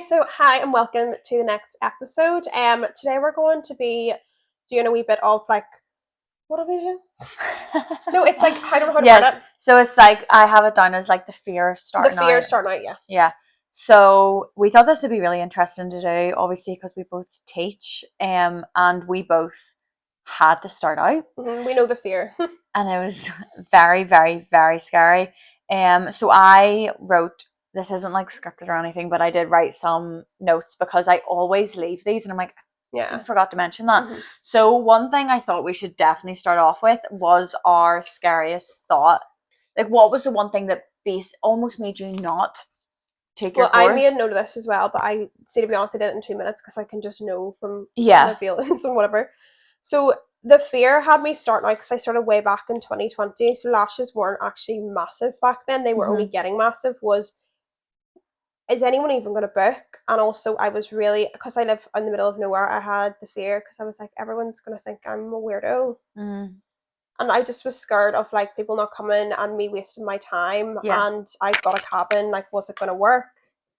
So hi and welcome to the next episode. Today we're going to be doing a wee bit of like, what are we doing? No, it's like I don't know how to Yes. word it. So it's like I have it down as like the fear of The starting fear out. starting out, yeah. Yeah. So we thought this would be really interesting to do, obviously, because we both teach, and we both had to start out, We know the fear. and it was very, very, very scary. So I wrote. This isn't like scripted or anything, but I did write some notes because I always leave these, and I'm like, Yeah. I forgot to mention that. Mhm. So one thing I thought we should definitely start off with was our scariest thought. Like, what was the one thing that almost made you not take your Well, I made a course? note of this as well, but I see, to be honest, I did it in 2 minutes because I can just know from my Yeah. feelings and whatever. So the fear had me starting out because I started way back in 2020. So lashes weren't actually massive back then; they were only Mhm. getting massive. Was is anyone even going to book? And also, I was really, because I live in the middle of nowhere, I had the fear because I was like, everyone's going to think I'm a weirdo. Mhm. And I just was scared of like people not coming and me wasting my time. Yeah. And I got a cabin, like, was it going to work?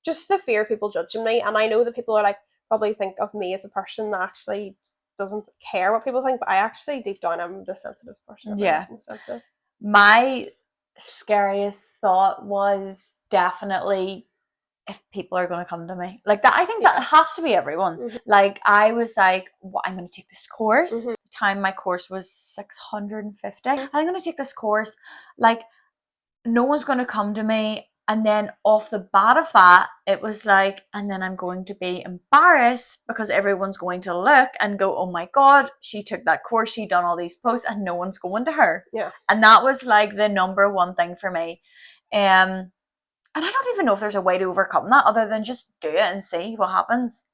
Just the fear of people judging me. And I know that people are like, probably think of me as a person that actually doesn't care what people think, but I actually deep down I'm the sensitive person. I'm Yeah. most sensitive. My scariest thought was definitely if people are going to come to me like that. I think Yeah. that has to be everyone's. Mhm. Like, I was like, what, I'm going to take this course. Mhm. The time my course was 650. Mhm. I'm going to take this course. Like, no one's going to come to me. And then off the bat of that, it was like, and then I'm going to be embarrassed because everyone's going to look and go, oh my God, she took that course, she done all these posts, and no one's going to her. Yeah. And that was like the number one thing for me. And I don't even know if there's a way to overcome that other than just do it and see what happens.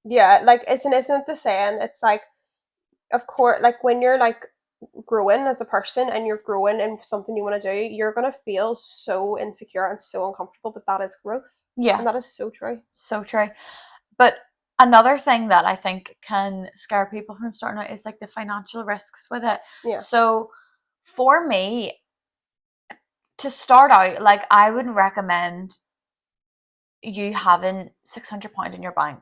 Yeah, like isn't it the saying? It's like, of course, like when you're like growing as a person and you're growing in something you want to do, you're gonna feel so insecure and so uncomfortable, but that is growth, Yeah, and that is so true. so true. But another thing that I think can scare people from starting out is like the financial risks with it. Yeah. So for me, to start out, like, I would recommend you having £600 in your bank.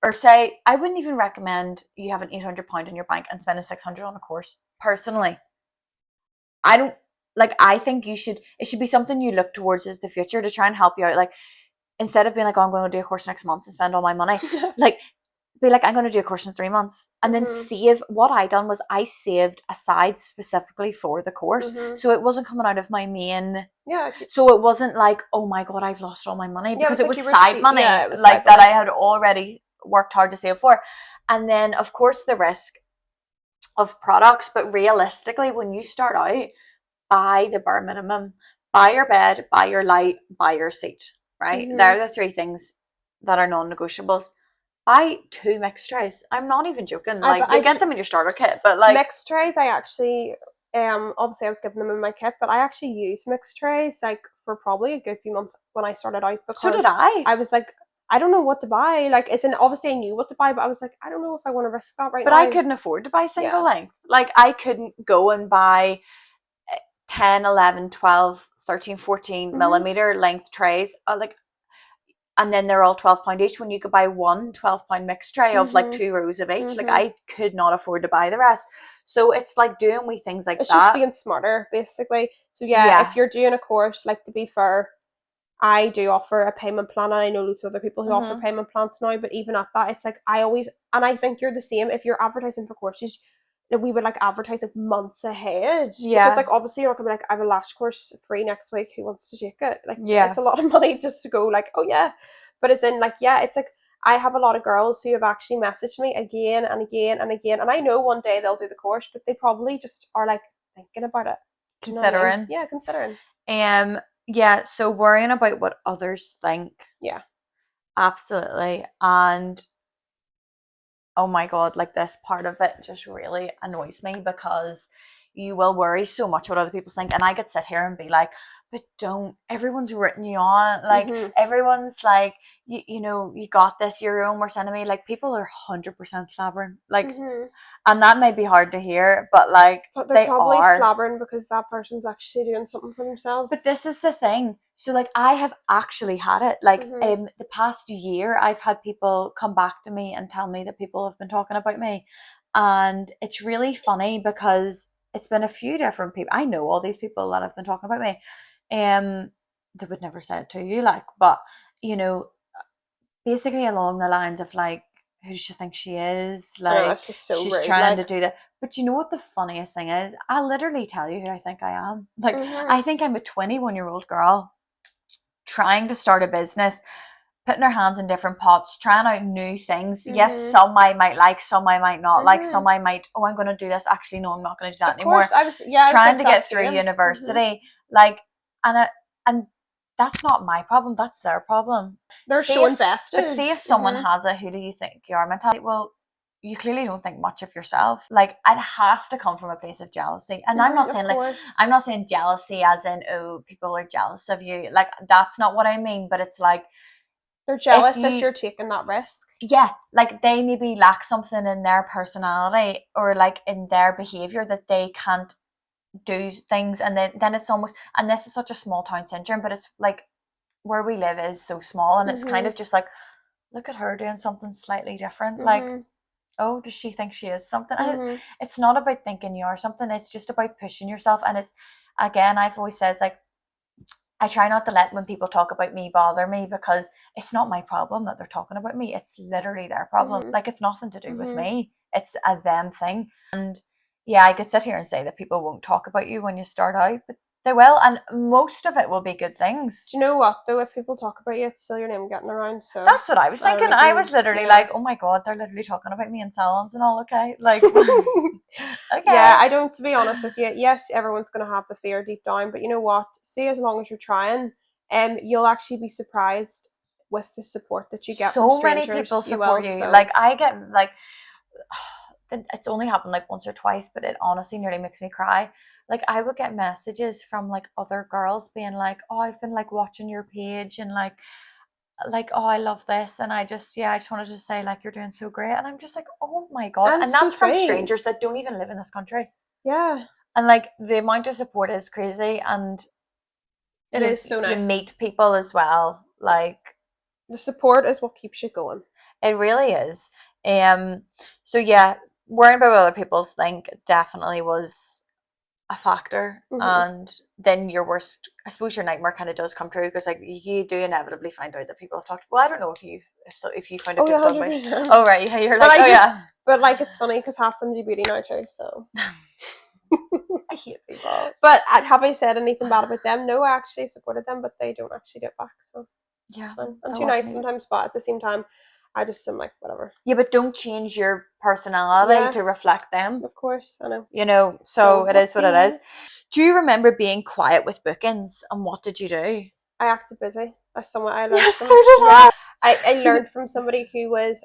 Or say, I wouldn't even recommend you having £800 in your bank and spending 600 on a course. Personally, I don't like. I think it should be something you look towards as the future to try and help you out. Like, instead of being like, oh, I'm going to do a course next month and spend all my money, like, be like, I'm going to do a course in 3 months and then Mhm. save. What I done was I saved aside specifically for the course. Mhm. So it wasn't coming out of my main. Yeah. So it wasn't like, oh my God, I've lost all my money, Yeah. It because was it like was you were. side Yeah. money, It was like side that I money. had already worked hard to save for. And then, of course, the risk of products. But realistically, when you start out, buy the bare minimum. Buy your bed, buy your light, buy your seat, right? Mhm. They're the three things that are non-negotiables. Buy 2 mixed trays. I'm not even joking. Like, I you get didn't them in your starter kit, but like, mixed trays. I actually obviously I was giving them in my kit, but I actually used mixed trays like for probably a good few months when I started out so did because I. I was like, I don't know what to buy. Like, it's an obviously I knew what to buy, but I was like, I don't know if I want to risk that right But I now. couldn't afford to buy single Yeah. length. Like, I couldn't go and buy 10, 11, 12, 13, 14 Mhm. millimeter length trays. Like, and then they're all £12 each when you could buy one £12 mixed tray of like Mhm. 2 rows of each. Like, Mhm. I could not afford to buy the rest. So it's like doing wee things like It's just that. being smarter, basically. So yeah, if Yeah. you're doing a course, like, to be fair, I do offer a payment plan, and I know loads of other people who offer Hmm. payment plans now. But even at that, it's like I always, and I think you're the same. If you're advertising for courses, like, we would like advertise like months ahead because Yeah. like obviously you're not gonna be like, I have a lash course free next week. Who wants to take it? Like, it's Yeah. a lot of money just to go like, oh yeah. But it's in like, yeah, it's like I have a lot of girls who have actually messaged me again and again and again, and I know one day they'll do the course, but they probably just are like thinking about it. Do you know what I mean? Considering. Yeah, considering. Yeah, so worrying about what others think. Yeah. Absolutely. And oh my God, like, this part of it just really annoys me because you will worry so much what other people think. And I could sit here and be like, but don't. Everyone's written you on. Like, Mhm. everyone's like, you know, you got this, you're your own worst enemy. Like, people are 100% stubborn. Like, Mhm. and that may be hard to hear, but like, But they're they probably are. slobbering because that person's actually doing something for But themselves. this is the thing. So like, I have actually had it. Like, Mhm. the past year, I've had people come back to me and tell me that people have been talking about me, and it's really funny because it's been a few different people. I know all these people that have been talking about me. They would never say it to you, like, but you know, basically along the lines of like, who does she think she is? I know, Like, that's just so she's rude. trying Like, to do that. But you know what the funniest thing is? I'll literally tell you who I think I am. Like, mhm. I think I'm a 21-year-old girl trying to start a business, putting her hands in different pots, trying out new things. Yes, Mhm. some I might like, some I might not like, some Mhm. I might, oh, I'm going to do this. Actually, no, I'm not going to do that Of course, anymore. I was the Trying to exact get through same. Mhm. university, like, and and that's not my problem. That's their problem. They're See so if, but invested. see if someone Mhm. has a who do you think you are mentality? Well, you clearly don't think much of yourself. Like, it has to come from a place of jealousy. And I'm Mhm. not Of saying like, course, I'm not saying jealousy as in, oh, people are jealous of you. Like, that's not what I mean. But it's like, they're if jealous that you, you're taking that risk. yeah, like they maybe lack something in their personality or like in their behavior that they can't do things, and then it's almost, and this is such a small town syndrome, but it's like, where we live is so small, and it's kind Mhm. of just like, look at her doing something slightly different. Like, Mhm. oh, does she think she is something? And Mhm. it's not about thinking you are something, it's just about pushing yourself. And it's, again, I've always said, like, I try not to let when people talk about me bother me, because it's not my problem that they're talking about me. It's literally their problem. Mhm. Like, it's nothing to do with Mhm. me. It's a them thing. And yeah, I could sit here and say that people won't talk about you when you start out, but they will, and most of it will be good things. Do you know what though? If people talk about you, it's still your name getting around. So That's what I was I don't thinking. I was even. literally Yeah. like, oh my god, they're literally talking about me in salons and all, okay? Like, Yeah, okay. I don't. To be honest with you, yes, everyone's gonna have the fear deep down, but you know what? See, as long as you're trying, you'll actually be surprised with the support that you get from So many people strangers. You support will. you. So Like, I get like, it's only happened like once or twice, but it honestly nearly makes me cry. Like, I would get messages from like other girls being like, "Oh, I've been like watching your page and like, oh, I love this," and I just, yeah, I just wanted to say like, you're doing so great, and I'm just like, oh my god, and and it's so that's from sweet. strangers that don't even live in this country, Yeah, and like, the amount of support is crazy, and it is so you nice. meet people as well, like, The support is what keeps you going. it really is. Um, so yeah, worrying about what other people think definitely was a factor, Hmm. and then your worst, I suppose your nightmare kind of does come true, because like, you do inevitably find out that people have talked, well, I don't know if you've, if you found out Oh yeah, people talking hundred about, percent. oh right, yeah, you're But like, I oh just, yeah. but like it's funny because half them do beauty now too. So, I hate people. but have I said anything bad about them? No, I actually supported them, but they don't actually do it back. So it's Yeah, fine. I'm no, too what nice can you, sometimes, but at the same time, I just am like whatever. yeah, but don't change your personality Yeah, to reflect them, of course, I know. so So it what is what the it is. hell? Do you remember being quiet with bookings, and what did you do? I acted busy. That's someone I learned Yes, so from. did Yeah, I. I learned from somebody who was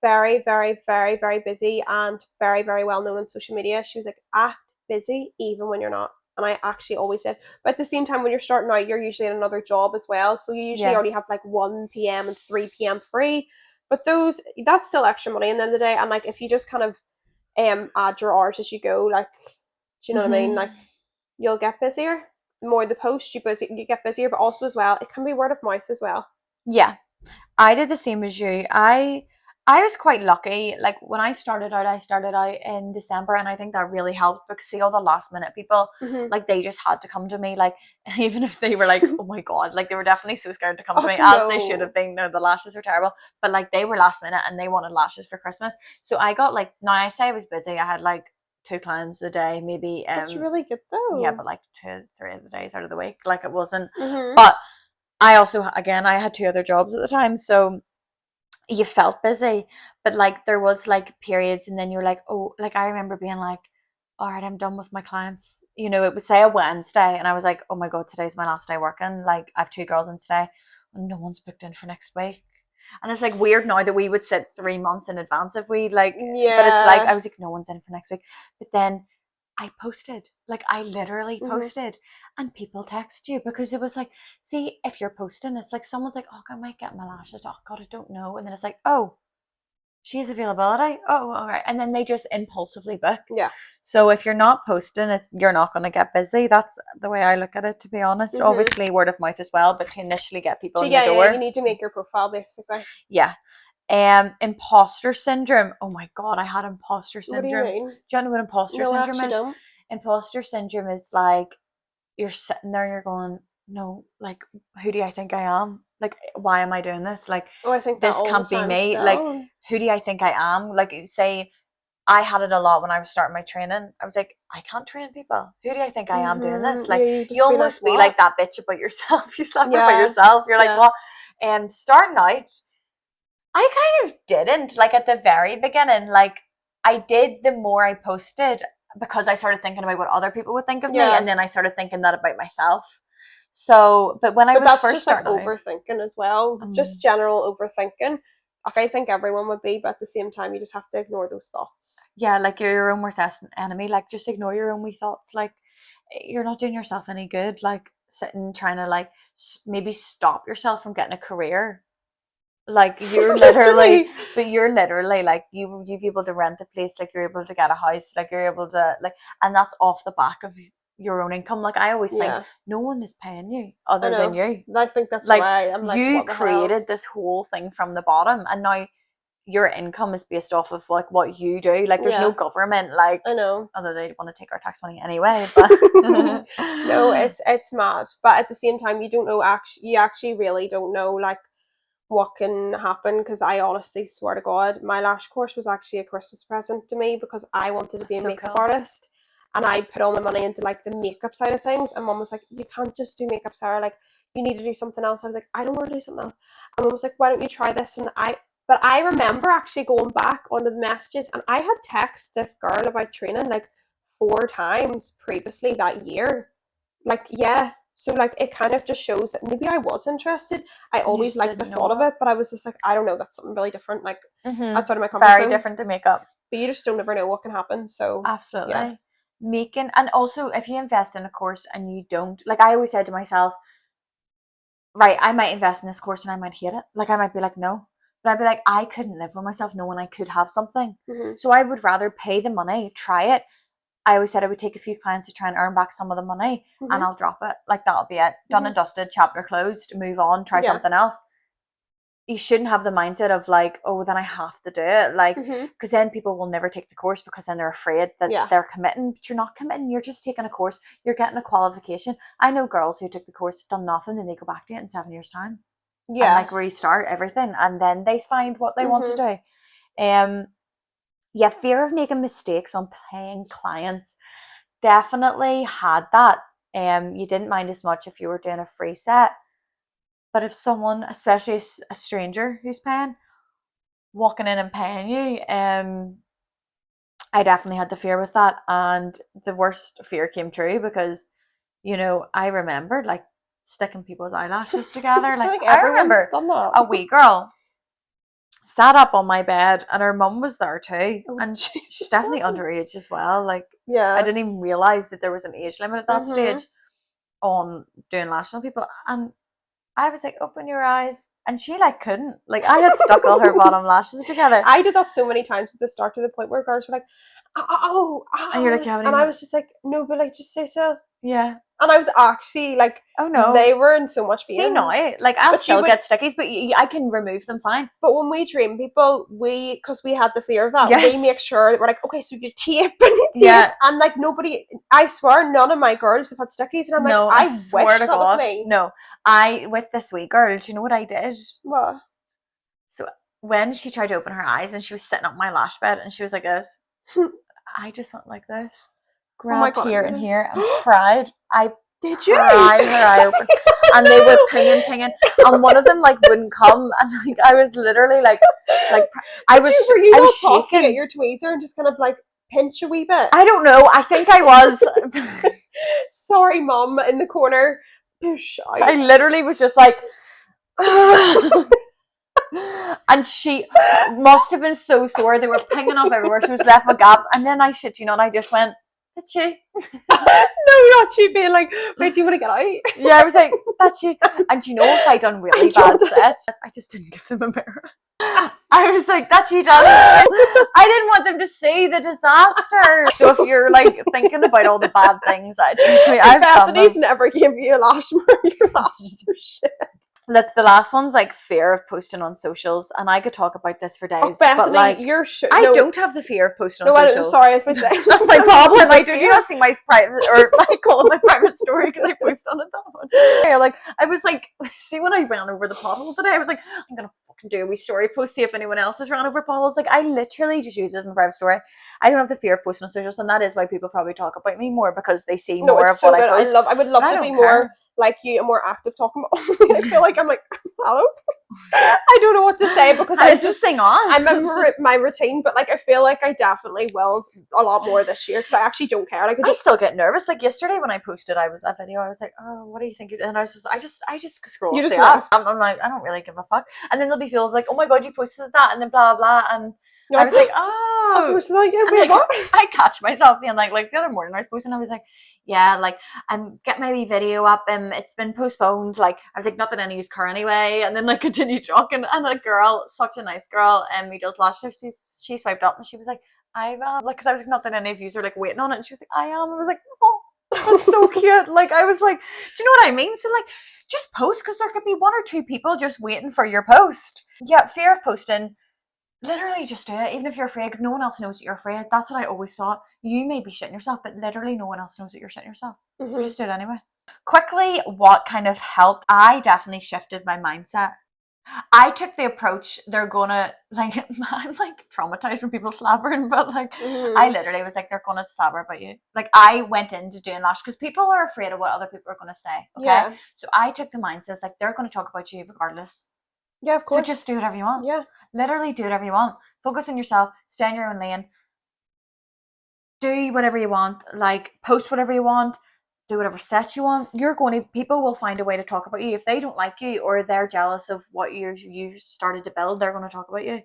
very, very, very, very busy and very, very well known on social media. She was like, act busy even when you're not. And I actually always did. But at the same time, when you're starting out, you're usually in another job as well. So you usually only have Yes. like 1 p.m. and 3 p.m. free. But that's still extra money in the end of the day. And like if you just kind of add your hours as you go, like do you know what I mean? Hmm. Like you'll get busier. The more the post you get busier, but also as well, it can be word of mouth as well. Yeah, I did the same as you. I was quite lucky. Like, when I started out in December, and I think that really helped, because see, all the last minute people, Mm-hmm. like, they just had to come to me. Like, even if they were like, oh my god, like, they were definitely so scared to come to Oh me, as they should no. have been. No, the lashes were terrible, but like, they were last minute and they wanted lashes for Christmas. So I got like, now I say I was busy. I had like two clients a day, maybe. That's really good Yeah, though. but like 2 3 of the days out of the week, like, it wasn't. Mm-hmm. But I also, again, I had two other jobs at the time, so you felt busy, but like, there was like periods, and then you're like, oh, like, I remember being like, all right, I'm done with my clients. It would say a Wednesday, and I was like, oh my god, today's my last day working. Like, I have two girls in today, and no one's booked in for next week. And it's like weird now that we would sit 3 months in advance if we like, but it's like, Yeah. I was like, no one's in for next week. But then I posted. Like, I literally posted. And people text you because it was like, see, if you're posting, it's like someone's like, oh, I might get my lashes. Oh, God, I don't know. And then it's like, oh, she has availability. Oh, all right. And then they just impulsively book. Yeah. So if you're not posting, you're not going to get busy. That's the way I look at it, to be honest. Obviously, word of mouth as well, but to initially get people in the door. Yeah, you need to make your profile, basically. Yeah. Imposter syndrome. Oh my God, I had imposter syndrome. What do you mean? Do you know what imposter No, syndrome I is? don't. Imposter syndrome is like, you're sitting there and you're going, no, like, who do I think I am? Like, why am I doing this? Like, I think this that all can't the be time me. still. Like, who do I think I am? Like, say, I had it a lot when I was starting my training. I was like, I can't train people. Who do I think I am doing this? Like, yeah, you almost be like that bitch about yourself. You slap about yourself. You're like, what? And starting out, I kind of didn't. Like, at the very beginning, like, I did the more I posted because I started thinking about what other people would think of me, and then I started thinking that about myself. So, but when I was first starting out, overthinking as well, just general overthinking. Like, I think everyone would be, but at the same time, you just have to ignore those thoughts. Yeah, like, you're your own worst enemy. Like, just ignore your own wee thoughts. Like, you're not doing yourself any good. Like, sitting trying to like maybe stop yourself from getting a career. Like, you're literally, but you're literally like, you've able to rent a place, like, you're able to get a house, like, you're able to, like, and that's off the back of your own income. Like, I always think no one is paying you other than you. I think that's like, why I'm like, you what the created hell? this whole thing from the bottom, and now your income is based off of like what you do. Like, there's no government, like, I know, although they want to take our tax money anyway, but no, it's mad. But at the same time, you don't know, you actually really don't know, like, what can happen, because I honestly swear to God, my lash course was actually a Christmas present to me because I wanted to be a makeup artist, and I put all my money into like the makeup side of things, and Mum was like, you can't just do makeup, Sarah, like, you need to do something else. I was like, I don't want to do something else. And Mum was like, why don't you try this? But I remember actually going back onto the messages, and I had texted this girl about training like 4 times previously that year. Like, yeah. So, like, it kind of just shows that maybe I was interested. I always liked the thought of it, but I was just like, I don't know, that's something really different, like, outside of my comfort zone. Very different to makeup. But you just don't ever know what can happen, so. Absolutely. Yeah. And also, if you invest in a course and you don't, like, I always said to myself, right, I might invest in this course and I might hate it. Like, I might be like, no. But I'd be like, I couldn't live with myself knowing I could have something. So I would rather pay the money, try it. I always said I would take a few clients to try and earn back some of the money, and I'll drop it. Like, that'll be it. Done and dusted, chapter closed, move on, try something else. You shouldn't have the mindset of like, oh, then I have to do it. Like, because then people will never take the course because then they're afraid that they're committing. But you're not committing. You're just taking a course. You're getting a qualification. I know girls who took the course, done nothing, and they go back to it in 7 years' time. Yeah. And like restart everything. And then they find what they want to do. Yeah, fear of making mistakes on paying clients. Definitely had that. You didn't mind as much if you were doing a free set. But if someone, especially a stranger who's paying, walking in and paying you, I definitely had the fear with that. And the worst fear came true because, I remembered like sticking people's eyelashes together. Like, I remember a wee girl sat up on my bed and her mum was there too. And she's definitely underage as well. Like, I didn't even realise that there was an age limit at that stage on doing lashes on people. And I was like, open your eyes. And she like couldn't. Like, I had stuck all her bottom lashes together. I did that so many times at the start, to the point where girls were like, oh. And you're like, and I was just like, no, but like, just say so. Yeah. And I was actually like, oh no, they were in so much pain. See now, like, I'll still get stickies, but I can remove them fine. But when we train people, because we had the fear of that, we make sure that we're like, okay, so you tape and you tape, and like nobody, I swear, none of my girls have had stickies, and I'm like, I wish that was me. No, with this wee girl, do you know what I did? What? So when she tried to open her eyes and she was sitting up my lash bed and she was like this, I just went like this. Grabbed here and here and cried. Did you? Cried her eye open. And they were pinging. And one of them like wouldn't come. And like I was literally like I was shaking. To get your tweezer and just kind of like pinch a wee bit? I don't know. I think I was. Sorry, Mum, in the corner. Push out. I literally was just like and she must have been so sore. They were pinging off everywhere. She was left with gaps. And then I shit you not, I just went, that's you. No, not you being like, where do you want to get out? Yeah, I was like, that's you. And you know, if I done really bad sets, I just didn't give them a mirror. I was like, that's you, darling. I didn't want them to see the disaster. So if you're like thinking about all the bad things, trust me, I've done them. Bethany's never give you a lash mark. Your lashes are shit. Look, the last one's like fear of posting on socials, and I could talk about this for days. Oh, Bethany, but like, you're I don't have the fear of posting on No, socials. I'm sorry, I was about to say. That's my problem. Like, did you not see my private, or I call it my private story because I post on it that much? Yeah, like, I was like, see when I ran over the pothole today, I was like, I'm gonna fucking do a wee story post, see if anyone else has ran over potholes. Like, I literally just use it as my private story. I don't have the fear of posting on socials, and that is why people probably talk about me more, because they see more of so what good. I post. I would love to be more like you and more active talking about. I feel like I'm like, hello. I don't know what to say because I just sing on. I remember my routine, but like I feel like I definitely will a lot more this year because I actually don't care. Like I still get nervous. Like yesterday when I posted, I was a video. I was like, "Oh, what do you think?" And I just scroll off the app. I'm like, I don't really give a fuck. And then there'll be people like, "Oh my god, you posted that," and then blah blah. And I was like, "Oh," I posted that. Yeah, wait, what? I catch myself being like the other morning I was posting. I was like, "Yeah, like I'm getting my wee video up, and it's been postponed." Like I was like, "Not that any use car anyway," and then like continue talking. And a girl, such a nice girl, and we does lashes. She swiped up and she was like, I like, because I was like, not that any of you are like waiting on it, and she was like, I am. I was like, oh, that's so cute. Like I was like, do you know what I mean? So like, just post, because there could be one or two people just waiting for your post. Yeah, fear of posting. Literally just do it, even if you're afraid, because no one else knows that you're afraid. That's what I always thought. You may be shitting yourself, but literally no one else knows that you're shitting yourself. So just do it anyway. Quickly, what kind of helped? I definitely shifted my mindset. I took the approach, they're gonna, like, I'm like traumatized from people slabbering, but like, I literally was like, they're gonna slabber about you. Like, I went into doing lash because people are afraid of what other people are gonna say. Okay. Yeah. So I took the mindset, like, they're gonna talk about you regardless. Yeah, of course. So just do whatever you want. Yeah. Literally do whatever you want. Focus on yourself, stay in your own lane, do whatever you want, like, post whatever you want. Do whatever set you want. People will find a way to talk about you. If they don't like you or they're jealous of what you started to build, they're going to talk about you.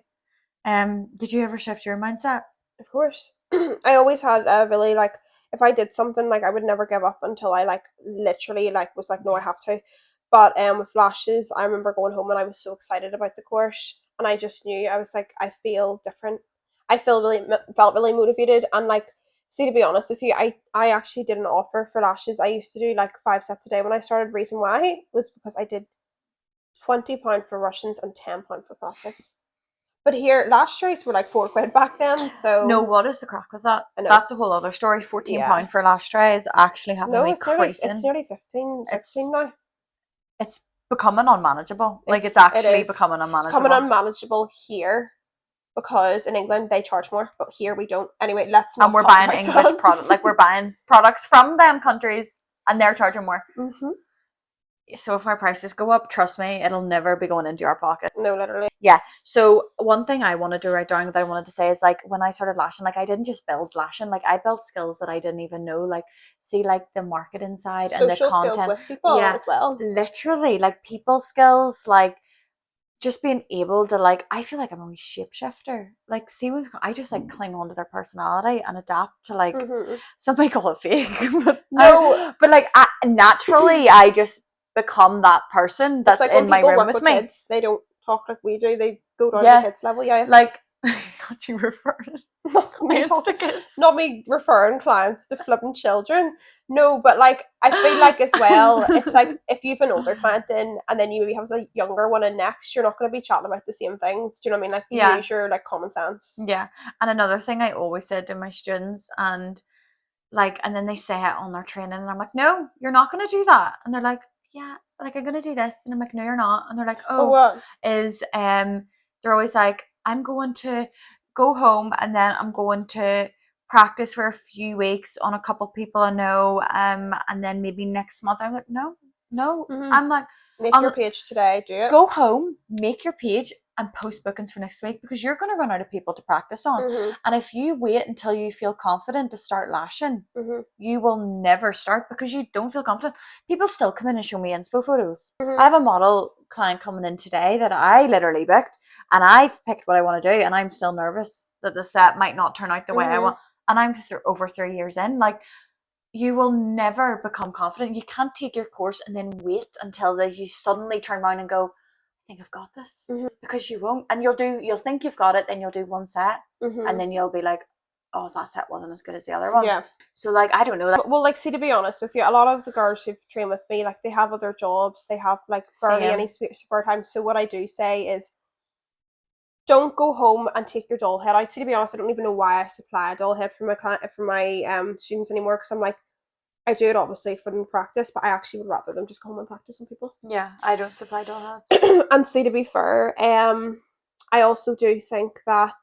Did you ever shift your mindset? Of course. I always had a really, like, if I did something, like, I would never give up until I, like, literally, like, was like, no, I have to. But with lashes, I remember going home and I was so excited about the course, and I just knew, I was like, I feel different. I felt really motivated, and like, see, to be honest with you, I actually did an offer for lashes. I used to do like 5 sets a day when I started. Reason why was because I did £20 for Russians and £10 for plastics. But here, lash trays were like £4 back then. So no, what is the crack with that? That's a whole other story. £14 for lash trays actually having me crazy. It's nearly 15, 16 now. It's becoming unmanageable. Like it's actually becoming unmanageable. It's becoming unmanageable here. Because in England they charge more, but here we don't. Anyway, let's not. And we're buying English product, like we're buying products from them countries, and they're charging more. So if our prices go up, trust me, it'll never be going into our pockets. No, literally. Yeah. So one thing I wanted to write down that I wanted to say is, like, when I started lashing, like, I didn't just build lashing, like I built skills that I didn't even know, like, see, like the marketing side and the content skills with people as well. Literally, like people skills, like just being able to, like, I feel like I'm a wee shapeshifter. Like, see, I just like cling on to their personality and adapt to, like, some may call it fake, but no, but like naturally, I just become that person that's like in my room with me. Kids, they don't talk like we do. They go down to kids level. Yeah, like not you referring clients to kids. Not me referring clients to flipping children. No, but like I feel like as well, it's like if you have an older client in and then you maybe have a younger one in next, you're not going to be chatting about the same things. Do you know what I mean? Like use your like common sense. Yeah, and another thing I always said to my students, and then they say it on their training, and I'm like, no, you're not going to do that, and they're like, yeah, like I'm going to do this, and I'm like, no, you're not, and they're like, they're always like, I'm going to go home and then I'm going to practice for a few weeks on a couple people I know, and then maybe next month. I'm like, no. I'm like, make your page today, do it. Go home, make your page, and post bookings for next week, because you're going to run out of people to practice on. And if you wait until you feel confident to start lashing, you will never start because you don't feel confident. People still come in and show me inspo photos. I have a model client coming in today that I literally booked, and I've picked what I want to do, and I'm still nervous that the set might not turn out the way I want. and I'm over 3 years in, like, you will never become confident. You can't take your course and then wait until you suddenly turn around and go, I think I've got this. Because you won't. And you'll think you've got it, then you'll do one set, and then you'll be like, oh, that set wasn't as good as the other one. Yeah. So, like, I don't know. Like, well, like, see, to be honest with you, a lot of the girls who train with me, like, they have other jobs, they have, like, barely any spare time. So what I do say is, don't go home and take your doll head out. See, to be honest, I don't even know why I supply a doll head for my students anymore, because I'm like, I do it obviously for them to practice, but I actually would rather them just go home and practice on people. Yeah, I don't supply doll heads. And see, to be fair, I also do think that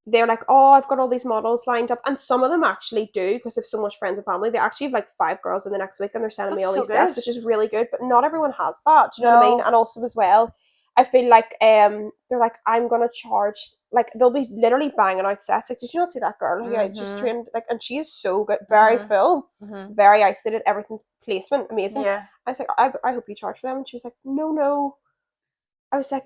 they're like, oh, I've got all these models lined up, and some of them actually do, because they've so much friends and family. They actually have like 5 girls in the next week, and they're sending me all these sets, which is really good. But not everyone has that. Do you know what I mean? And also as well, I feel like they're like, I'm gonna charge, like, they'll be literally banging out sets. Like, did you not see that girl who I just trained? Like, and she is so good, very full, very isolated, everything, placement, amazing. Yeah. I was like, I hope you charge for them, and she was like, no. I was like,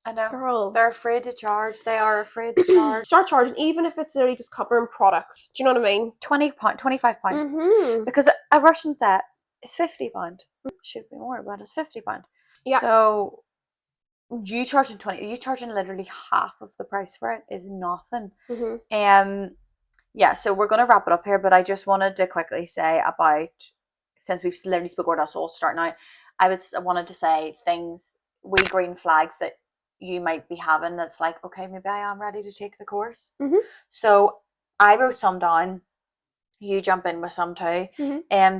I know. girl, they're afraid to charge. They are afraid to charge. Start charging, even if it's literally just covering products. Do you know what I mean? £20, £25. Because a Russian set is £50. Should be more, but it's £50. Yeah. So you charging literally half of the price for it is nothing. Yeah. So we're gonna wrap it up here, but I just wanted to quickly say about, since we've literally spoken about us all starting out, I wanted to say things, green flags that you might be having, that's like, okay, maybe I am ready to take the course. So I wrote some down, you jump in with some too.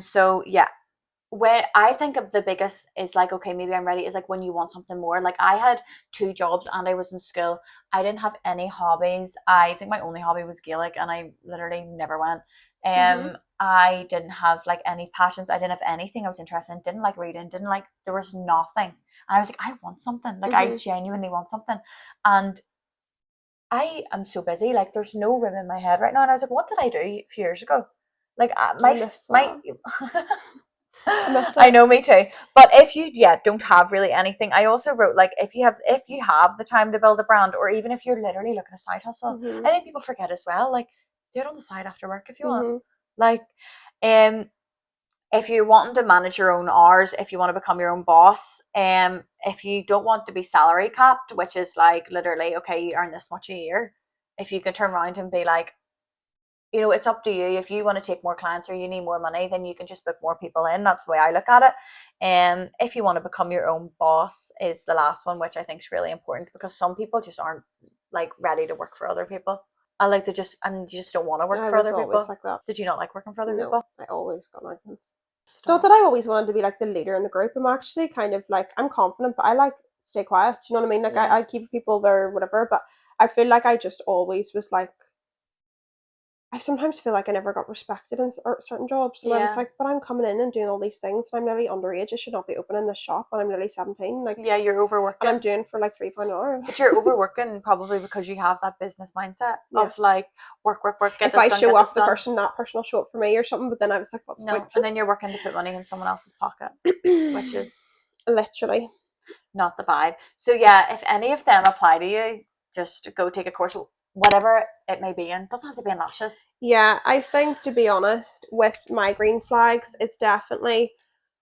So yeah, when I think of the biggest is like, okay, maybe I'm ready, is like when you want something more. Like, I had 2 jobs and I was in school. I didn't have any hobbies. I think my only hobby was Gaelic, and I literally never went. I didn't have like any passions. I didn't have anything I was interested in. Didn't like reading. There was nothing. And I was like, I want something. Like, I genuinely want something. And I am so busy. Like, there's no room in my head right now. And I was like, what did I do a few years ago? Like, I know, me too. But if you don't have really anything, I also wrote, like, if you have the time to build a brand, or even if you're literally looking at a side hustle, I think people forget as well, like, do it on the side after work if you want. Like, if you're wanting to manage your own hours, if you want to become your own boss, if you don't want to be salary capped, which is like literally, okay, you earn this much a year, if you can turn around and be like, you know, it's up to you. If you want to take more clients or you need more money, then you can just book more people in. That's the way I look at it. If you want to become your own boss is the last one, which I think is really important, because some people just aren't like ready to work for other people. And like, you just don't want to work for other people. Like that. Did you not like working for other people? I always got arguments. It's not that I always wanted to be like the leader in the group. I'm actually kind of like, I'm confident, but I like stay quiet. Do you know what I mean? Like, I keep people there, whatever. But I feel like I just always was like, I sometimes feel like I never got respected in certain jobs, and I was like, but I'm coming in and doing all these things, and I'm literally underage. I should not be opening this shop, and I'm literally 17. Like, yeah, you're overworking. And I'm doing for like £3 an hour. But you're overworking probably because you have that business mindset of like, work. If I show up that person will show up for me or something. But then I was like, what's the point? And then you're working to put money in someone else's pocket, which is literally not the vibe. So yeah, if any of them apply to you, just go take a course, whatever it may be in. Doesn't have to be in lashes. Yeah, I think, to be honest, with my green flags, it's definitely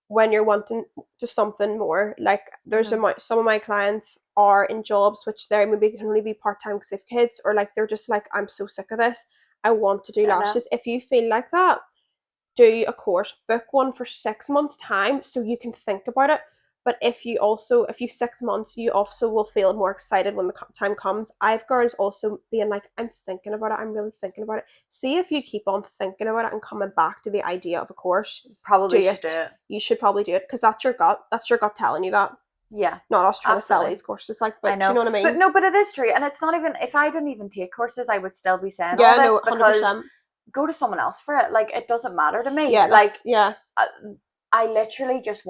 when you're wanting just something more. Like, there's some of my clients are in jobs which they maybe can only be part-time because they have kids, or like they're just like, I'm so sick of this, I want to do lashes. If you feel like that, do a course, book one for 6 months time so you can think about it. But if you 6 months, you also will feel more excited when the time comes. I have girls also being like, I'm thinking about it. I'm really thinking about it. See if you keep on thinking about it and coming back to the idea of a course. Probably should do it. You should probably do it, because that's your gut. That's your gut telling you that. Yeah. Not us trying to sell these courses. Like, but I know. Do you know what I mean? But it is true. And it's not even, if I didn't even take courses, I would still be saying all this, because 100%. Go to someone else for it. Like, it doesn't matter to me. I literally just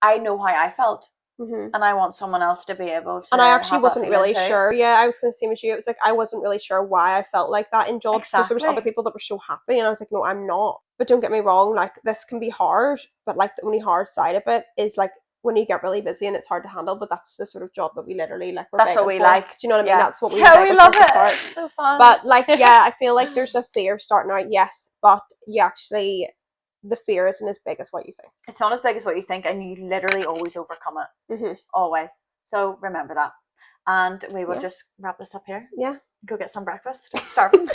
I know how I felt. And I want someone else to be able to. And I actually wasn't really sure. Yeah, I was going to say as you. It was like, I wasn't really sure why I felt like that in jobs, because there was other people that were so happy, and I was like, no, I'm not. But don't get me wrong, like, this can be hard, but like, the only hard side of it is like, when you get really busy and it's hard to handle, but that's the sort of job that we literally like. We're That's what begging we for. like. Do you know what I mean? Yeah. That's what we Yeah, were we begging love for at the it. start. So fun. But like, yeah, I feel like there's a fear starting out, yes, but you actually, the fear isn't as big as what you think. It's not as big as what you think, and you literally always overcome it. Mm-hmm. Always. So remember that. And we will Yeah. just wrap this up here. Yeah. Go get some breakfast. I'm starving.